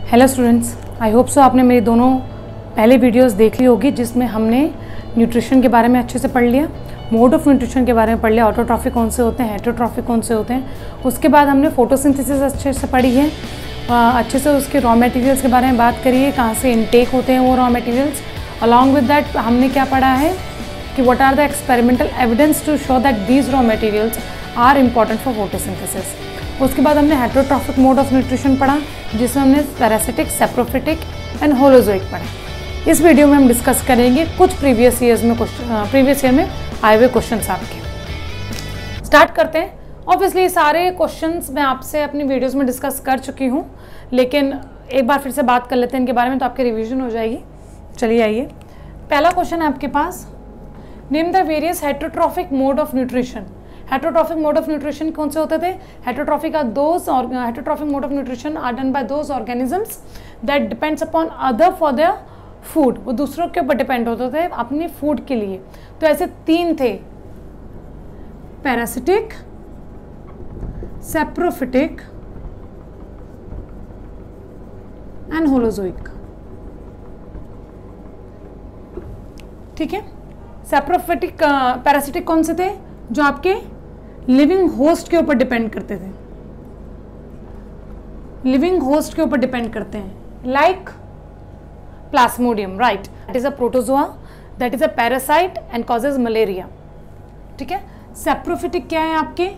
Hello students, I hope so आपने मेरी दोनों पहले वीडियोस देख ली होगी जिसमें हमने न्यूट्रिशन के बारे में अच्छे से पढ़ लिया, मोड ऑफ न्यूट्रिशन के बारे में पढ़ लिया, ऑटोट्रॉफिक कौन से होते हैं, हेटेरोट्रॉफिक कौन से होते हैं। उसके बाद हमने फोटोसिंथेसिस अच्छे से पढ़ी है, अच्छे से उसके रॉ मटेरियल्स के बारे में बात करी है, कहाँ से इनटेक होते हैं वो raw materials. Along with that हमने क्या पढ़ा है कि what are the experimental evidence to show that these raw materials are important for photosynthesis. उसके बाद हमने हेटेरोट्रॉफिक मोड ऑफ न्यूट्रिशन पढ़ा जिसमें हमने पैरासिटिक, सैप्रोफिटिक एंड होलोजोइक पढ़ा। इस वीडियो में हम डिस्कस करेंगे कुछ प्रीवियस ईयर में आए हुए क्वेश्चंस आपके। स्टार्ट करते हैं। ऑब्वियसली सारे क्वेश्चंस मैं आपसे अपनी वीडियोस में डिस्कस कर चुकी हूँ, लेकिन एक बार फिर से बात कर लेते हैं इनके बारे में तो आपकी रिवीजन हो जाएगी। चलिए आइए, पहला क्वेश्चन है आपके पास, name the various heterotrophic mode of nutrition. Heterotrophic mode of nutrition कौन से होते थे? Heterotrophic mode of nutrition are done by those organisms that depends upon other for their food. वो दूसरों के ऊपर डिपेंड होते थे अपने फूड के लिए। तो ऐसे तीन थे, पैरासिटिक, सैप्रोफिटिक एंड होलोजोइक। ठीक है, सैप्रोफिटिक पैरासिटिक कौन से थे? जो आपके लिविंग होस्ट के ऊपर डिपेंड करते थे, लिविंग होस्ट के ऊपर डिपेंड करते हैं, like Plasmodium, right, that is a protozoa, that is a parasite and causes malaria. ठीक है, सैप्रोफिटिक क्या है आपके?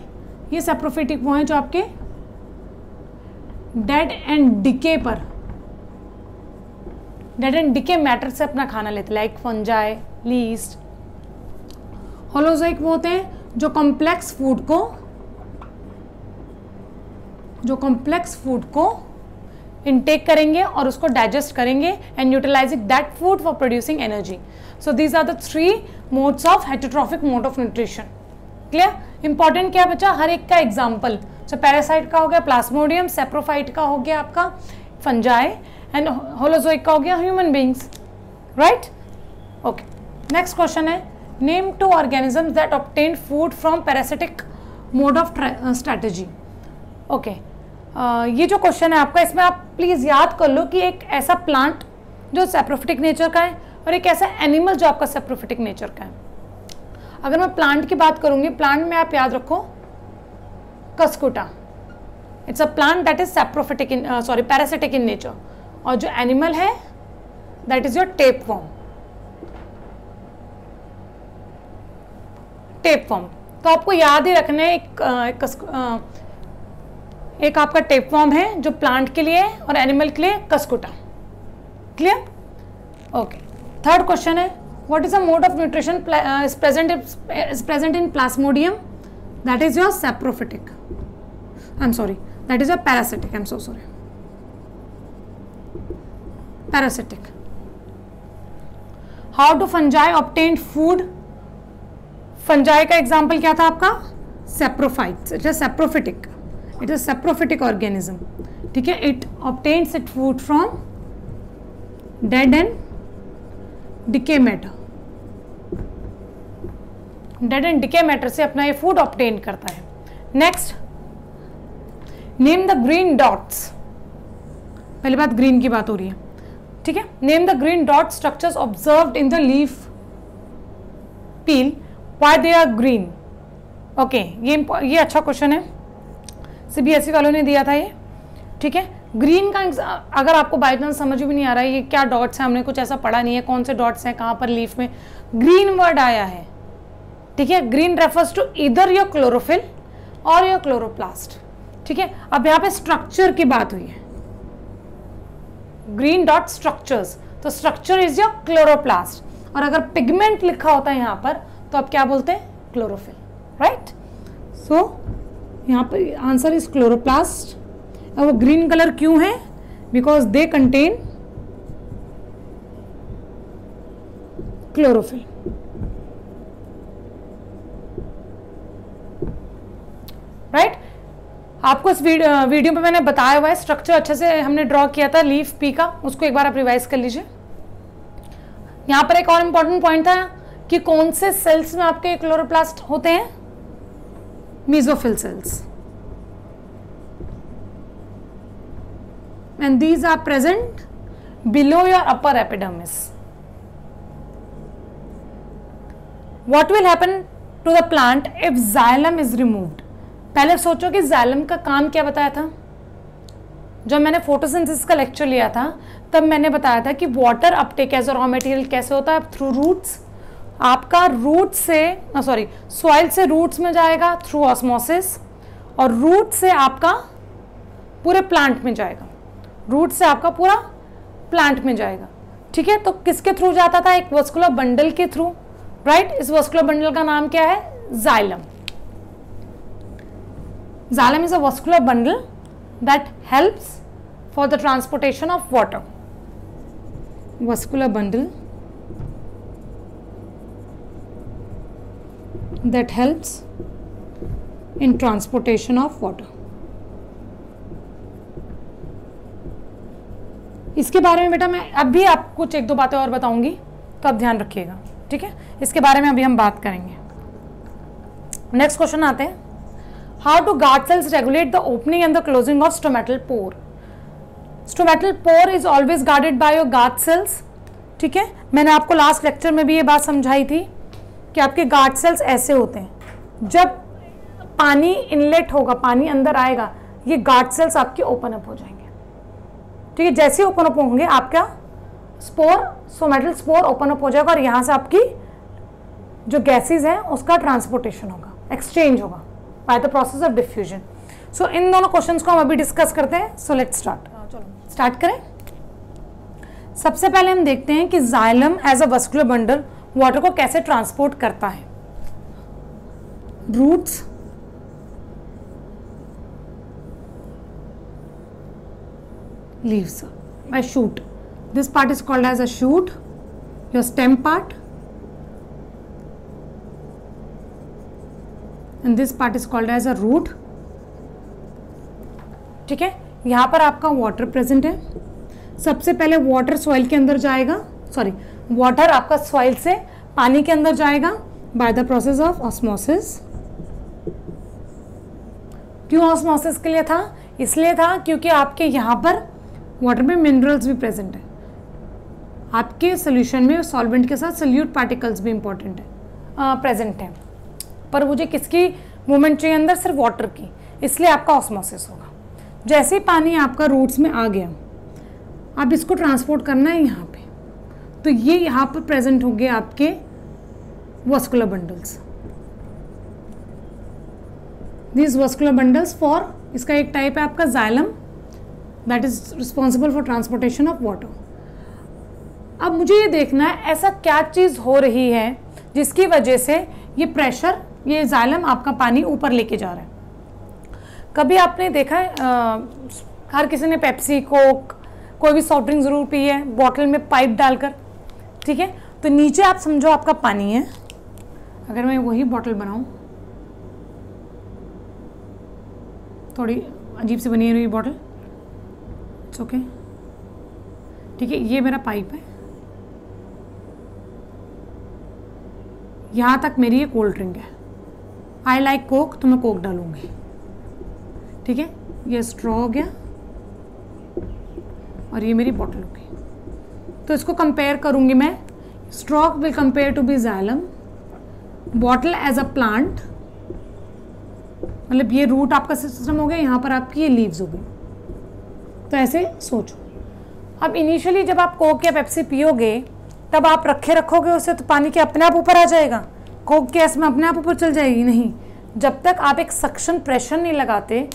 ये सैप्रोफिटिक वो हैं जो आपके डेड एंड डिके पर, डेड एंड डिके मैटर से अपना खाना लेते, लाइक फंजाई, लीस्ट। होलोजोइक वो होते हैं जो कॉम्प्लेक्स फूड को इनटेक करेंगे और उसको डाइजेस्ट करेंगे and utilising that food for producing energy. So these are the three modes of heterotrophic mode of nutrition. Clear? Important क्या बचा? हर एक का एग्जाम्पल। सो पैरासाइट का हो गया प्लाज्मोडियम, सैप्रोफाइट का हो गया आपका फंजाई एंड होलोजोइक का हो गया human beings. Right? Okay, next question है, name two organisms that obtain food from parasitic mode of strategy. Okay, ये जो क्वेश्चन है आपका, इसमें आप प्लीज याद कर लो कि एक ऐसा प्लांट जो सैप्रोफिटिक नेचर का है और एक ऐसा एनिमल जो आपका सैप्रोफिटिक नेचर का है। अगर मैं प्लांट की बात करूंगी, प्लांट में आप याद रखो cuscuta, it's a plant that is saprophytic in parasitic in nature. और जो एनिमल है that is your tapeworm. Tapeworm तो आपको याद ही रखना है, एक आपका टेपवर्म है जो प्लांट के लिए और एनिमल के लिए Cuscuta. Clear? Okay, third question है, what is the mode of nutrition is present in Plasmodium? That is your saprophytic, I am sorry, that is your parasitic, I am so sorry, parasitic. How do fungi obtain food? Fungi का example क्या था आपका? Saprophytes. It is saprophytic, it is saprophytic organism. ठीक है, it obtains it food from dead and decay matter, dead and decay matter से अपना ये food obtain करता है। Next, name the green dots. पहली बात ग्रीन की बात हो रही है। ठीक है, name the green dot structures observed in the leaf peel, why they are green. Okay, ये अच्छा क्वेश्चन है, सीबीएसई वालों ने दिया था ये। ठीक है, ग्रीन का अगर आपको बाय चांस समझ भी नहीं आ रहा है ये क्या डॉट्स हैं, हमने कुछ ऐसा पढ़ा नहीं है, कौन से डॉट्स हैं, कहाँ पर लीफ में ग्रीन वर्ड आया है। ठीक है, ग्रीन रेफर्स टू इधर योर क्लोरोफिल और योर क्लोरोप्लास्ट। ठीक है, अब यहाँ पे स्ट्रक्चर की बात हुई है, ग्रीन डॉट स्ट्रक्चर्स, तो स्ट्रक्चर इज योर क्लोरोप्लास्ट। और अगर पिगमेंट लिखा होता है यहाँ पर तो आप क्या बोलते हैं? क्लोरोफिल। राइट? सो यहाँ पर आंसर इज क्लोरोप्लास्ट। और वो ग्रीन कलर क्यों है? Because they contain chlorophyll. Right? आपको इस वीडियो में मैंने बताया हुआ है, स्ट्रक्चर अच्छे से हमने ड्रॉ किया था लीफ पी का, उसको एक बार आप रिवाइज कर लीजिए। यहाँ पर एक और इम्पॉर्टेंट पॉइंट था कि कौन से सेल्स में आपके क्लोरोप्लास्ट होते हैं? Mesophyll cells. and these are present below your upper epidermis. What will happen to the plant if xylem is removed? पहले सोचो कि xylem का काम क्या बताया था. जब मैंने फोटोसिंथेसिस का लेक्चर लिया था तब मैंने बताया था कि water uptake as a raw material कैसे होता है, थ्रू रूट्स. आपका रूट से सॉइल से रूट्स में जाएगा थ्रू ऑस्मोसिस, और रूट से आपका पूरे प्लांट में जाएगा. रूट से आपका पूरा प्लांट में जाएगा. ठीक है, तो किसके थ्रू जाता था? एक वस्कुलर बंडल के थ्रू, राइट. इस वस्कुलर बंडल का नाम क्या है? Xylem. Xylem is a vascular bundle that helps for the transportation of water. Vascular bundle that helps in transportation of water. इसके बारे में बेटा मैं अभी आपको कुछ एक दो बातें और बताऊंगी, तो आप ध्यान रखिएगा. ठीक है, इसके बारे में अभी हम बात करेंगे. नेक्स्ट क्वेश्चन आते हैं. How do guard cells regulate the opening and the closing of stomatal pore? Stomatal pore is always guarded by your guard cells. ठीक है, मैंने आपको लास्ट लेक्चर में भी ये बात समझाई थी कि आपके गार्ड सेल्स ऐसे होते हैं. जब पानी इनलेट होगा, पानी अंदर आएगा, ये गार्ड सेल्स आपके ओपन अप हो जाएंगे. ठीक है, जैसे ओपन अप होंगे आपका स्पोर, सोमेटल स्पोर ओपन अप हो जाएगा और यहाँ से आपकी जो गैसेज हैं उसका ट्रांसपोर्टेशन होगा, एक्सचेंज होगा by the process of diffusion. So इन दोनों क्वेश्चंस को हम अभी डिस्कस करते हैं. So let's start. चलो स्टार्ट करें. सबसे पहले हम देखते हैं कि xylem as a vascular bundle water को कैसे ट्रांसपोर्ट करता है. Roots, leaves by shoot. This part is called as a shoot. Your stem part. And this part is called as a root. ठीक है, यहाँ पर आपका वाटर प्रेजेंट है. सबसे पहले वाटर सॉइल के अंदर जाएगा, वाटर आपका सॉइल से पानी के अंदर जाएगा by the process of osmosis. क्यों ऑस्मोसिस के लिए था? इसलिए था क्योंकि आपके यहाँ पर वाटर में मिनरल्स भी प्रेजेंट है. आपके सोल्यूशन में सॉल्वेंट के साथ सोल्यूट पार्टिकल्स भी इंपॉर्टेंट है, प्रेजेंट है. पर मुझे किसकी मूवमेंट चाहिए अंदर? सिर्फ वाटर की, इसलिए आपका ऑस्मोसिस होगा. जैसे ही पानी आपका रूट्स में आ गया, अब इसको ट्रांसपोर्ट करना है यहाँ पे, तो ये यहाँ पर प्रेजेंट हो गए आपके vascular bundles. This vascular bundles for, इसका एक टाइप है आपका xylem, that is responsible for transportation of water. अब मुझे ये देखना है ऐसा क्या चीज़ हो रही है जिसकी वजह से ये प्रेशर, ये जाइलम आपका पानी ऊपर लेके जा रहा है. कभी आपने देखा है, हर किसी ने पेप्सी, कोक, कोई भी सॉफ्ट ड्रिंक ज़रूर पी है बॉटल में पाइप डालकर. ठीक है, तो नीचे आप समझो आपका पानी है. अगर मैं वही बॉटल बनाऊं, थोड़ी अजीब से बनी हुई बॉटल, इट्स ओके. ठीक है, ये मेरा पाइप है, यहाँ तक मेरी ये कोल्ड ड्रिंक है. आई लाइक कोक, तो मैं कोक डालूंगी. ठीक है, ये स्ट्रॉ हो गया और ये मेरी बॉटल होगी. तो इसको कंपेयर करूंगी मैं. Straw will compare to be xylem, bottle as a plant, मतलब ये रूट आपका सिस्टम हो गया, यहाँ पर आपकी ये लीव्स हो गई. तो ऐसे सोचो. अब इनिशियली जब आप कोक या पेप्सी पियोगे तब आप रखोगे उसे, तो पानी के अपने आप ऊपर आ जाएगा, कोक गैस में अपने आप ऊपर चल जाएगी? नहीं, जब तक आप एक सक्शन प्रेशर नहीं लगाते,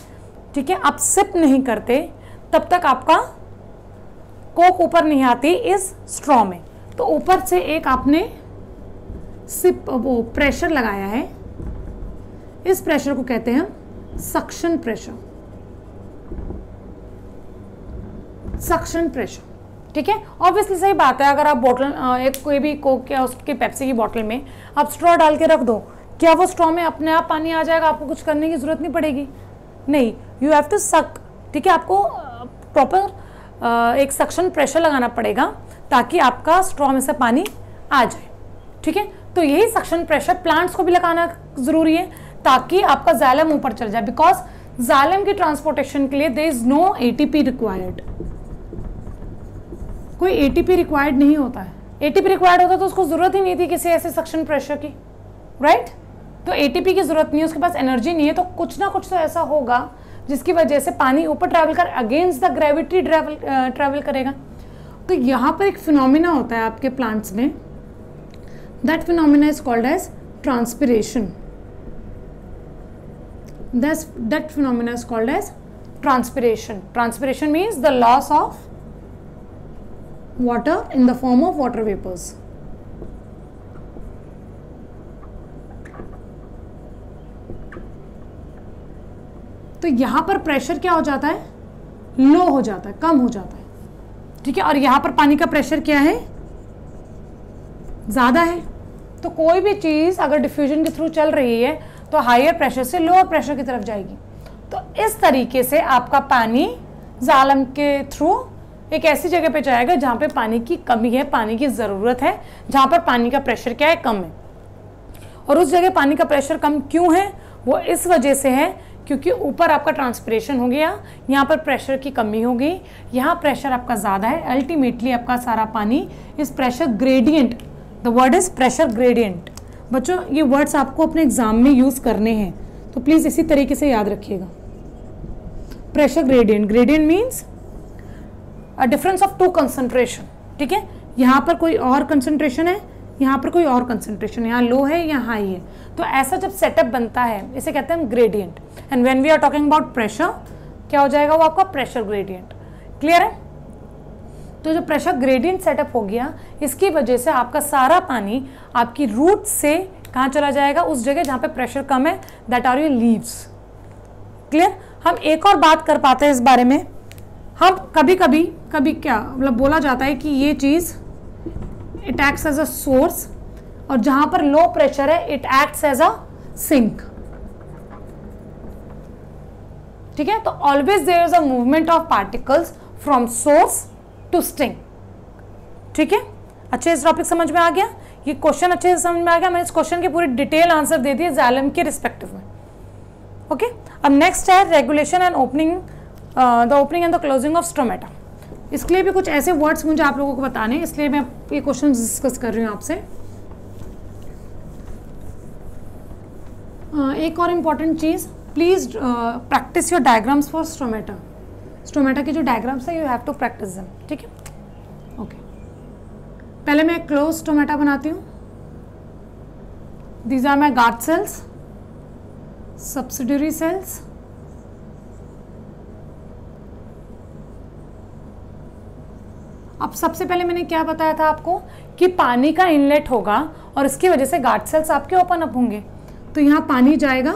ठीक है, आप सिप नहीं करते, तब तक आपका कोक ऊपर नहीं आती इस स्ट्रॉ में. तो ऊपर से एक आपने सिप वो प्रेशर लगाया है, इस प्रेशर को कहते हैं हम सक्शन प्रेशर. Suction pressure. ठीक है, ऑब्वियसली सही बात है. अगर आप बोतल, एक कोई भी कोक या उसके पेप्सी की बोतल में आप स्ट्रॉ डाल के रख दो, क्या वो स्ट्रॉ में अपने आप पानी आ जाएगा? आपको कुछ करने की जरूरत नहीं पड़ेगी. नहीं, यू हैव टू सक. ठीक है, आपको प्रॉपर एक सक्शन प्रेशर लगाना पड़ेगा ताकि आपका स्ट्रॉ में से पानी आ जाए. ठीक है, तो यही सक्शन प्रेशर प्लांट्स को भी लगाना जरूरी है ताकि आपका जाइलम ऊपर चल जाए. बिकॉज जाइलम की ट्रांसपोर्टेशन के लिए there is no ATP required. कोई एटीपी रिक्वायर्ड नहीं होता है। एटीपी रिक्वायर्ड होता तो उसको ज़रूरत ही नहीं थी किसी ऐसे सक्शन प्रेशर की, राइट। तो एटीपी की ज़रूरत नहीं है, उसके पास एनर्जी नहीं है, तो कुछ ना कुछ तो ऐसा होगा जिसकी वजह से पानी ऊपर ट्रैवल कर अगेंस्ट द ग्रेविटी ट्रैवल करेगा। तो यहाँ पर एक फिनोमिना होता है आपके प्लांट्स में, that phenomena is called as transpiration. That phenomena is called as transpiration. Transpiration means the loss of water in the form of water vapors. तो यहाँ पर प्रेशर क्या हो जाता है, लो हो जाता है, कम हो जाता है, ठीक है। और यहाँ पर पानी का प्रेशर क्या है, ज़्यादा है। तो कोई भी चीज़ अगर डिफ्यूजन के थ्रू चल रही है तो हायर प्रेशर से लोअर प्रेशर की तरफ जाएगी। तो इस तरीके से आपका पानी जालम के थ्रू एक ऐसी जगह पे जाएगा जहाँ पे पानी की कमी है, पानी की ज़रूरत है, जहाँ पर पानी का प्रेशर क्या है, कम है। और उस जगह पानी का प्रेशर कम क्यों है, वो इस वजह से है क्योंकि ऊपर आपका ट्रांसपिरेशन हो गया, यहाँ पर प्रेशर की कमी हो गई, यहाँ प्रेशर आपका ज़्यादा है। अल्टीमेटली आपका सारा पानी इस pressure gradient, the word is pressure gradient. बच्चों ये वर्ड्स आपको अपने एग्जाम में यूज़ करने हैं, तो प्लीज़ इसी तरीके से याद रखिएगा। Pressure gradient, gradient means a difference of two concentration, ठीक है। यहाँ पर कोई और कंसंट्रेशन है, यहाँ पर कोई और कंसंट्रेशन, यहाँ लो है, यहाँ हाई है। तो ऐसा जब सेटअप बनता है इसे कहते हैं gradient. And when we are talking about pressure, क्या हो जाएगा वो आपका प्रेशर ग्रेडियंट। क्लियर है। तो जो प्रेशर ग्रेडियंट सेटअप हो गया, इसकी वजह से आपका सारा पानी आपकी रूट से कहाँ चला जाएगा, उस जगह जहाँ पे प्रेशर कम है, that are your leaves. Clear. हम एक और बात कर पाते हैं इस बारे में, हम कभी क्या मतलब बोला जाता है कि ये चीज़ it acts as a source, और जहाँ पर लो प्रेशर है it acts as a sink, ठीक है। तो always there is a movement of particles from source to sting, ठीक है। अच्छे इस टॉपिक समझ में आ गया, ये क्वेश्चन अच्छे से समझ में आ गया। मैंने इस क्वेश्चन के पूरी डिटेल आंसर दे दिए जालम के रिस्पेक्टिव में, ओके। अब नेक्स्ट है regulation and opening, the opening and the closing of stomata. इसके लिए भी कुछ ऐसे वर्ड्स मुझे आप लोगों को बताने, इसलिए मैं ये क्वेश्चन डिस्कस कर रही हूँ आपसे। एक और इम्पॉर्टेंट चीज़, please practise your diagrams for stomata. Stomata के जो डायग्राम्स है you have to practise them, ठीक है, ओके। पहले मैं एक क्लोज स्टोमेटा बनाती हूँ। These are my guard cells, subsidiary cells, अब सबसे पहले मैंने क्या बताया था आपको कि पानी का इनलेट होगा और इसकी वजह से गार्ड सेल्स आपके ओपन अप होंगे। तो यहाँ पानी जाएगा,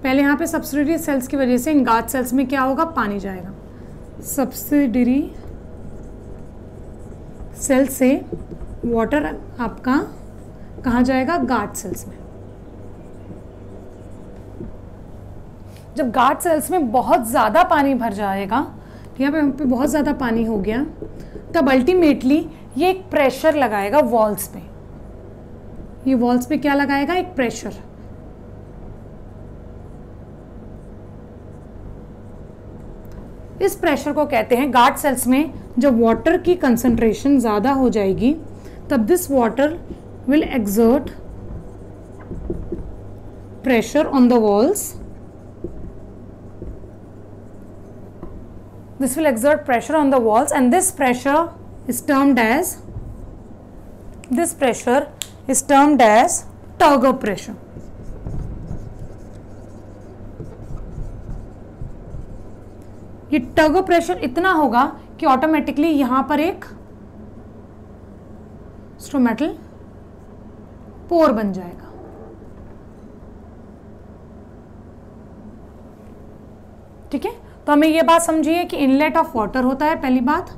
पहले यहाँ पे सब्सिडरी सेल्स की वजह से इन गार्ड सेल्स में क्या होगा, पानी जाएगा। सब्सिडरी सेल से वाटर आपका कहाँ जाएगा, गार्ड सेल्स में। जब गार्ड सेल्स में बहुत ज़्यादा पानी भर जाएगा, यहाँ पे बहुत ज़्यादा पानी हो गया, तब अल्टीमेटली ये एक प्रेशर लगाएगा वॉल्स पे। ये वॉल्स पे क्या लगाएगा, एक प्रेशर। इस प्रेशर को कहते हैं, गार्ड सेल्स में जब वाटर की कंसंट्रेशन ज़्यादा हो जाएगी तब this water will exert pressure on the walls. This will exert pressure on the walls, and this pressure is termed as turgor pressure. ये टर्गो प्रेशर इतना होगा कि ऑटोमेटिकली यहाँ पर एक स्टोमेटल पोर बन जाएगा। ठीक है, तो हमें ये बात समझिए कि इनलेट ऑफ वाटर होता है पहली बात,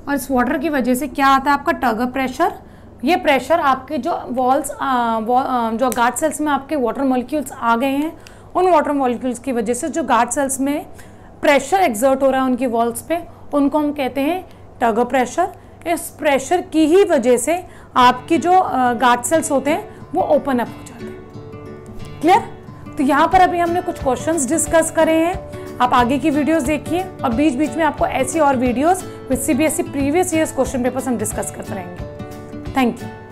और इस वाटर की वजह से क्या आता है आपका टर्गर प्रेशर। ये प्रेशर आपके जो वॉल्स जो गार्ड सेल्स में आपके वाटर मॉलिक्यूल्स आ गए हैं, उन वाटर मॉलिक्यूल्स की वजह से जो गार्ड सेल्स में प्रेशर एक्सर्ट हो रहा है उनकी वॉल्स पे, उनको हम कहते हैं टर्गर प्रेशर। इस प्रेशर की ही वजह से आपकी जो गार्ड सेल्स होते हैं वो ओपन अप हो जाते हैं। क्लियर। तो यहाँ पर अभी हमने कुछ क्वेश्चंस डिस्कस करे हैं। आप आगे की वीडियोस देखिए और बीच बीच में आपको ऐसी और videos with CBSE previous years question papers हम डिस्कस करते रहेंगे। Thank you.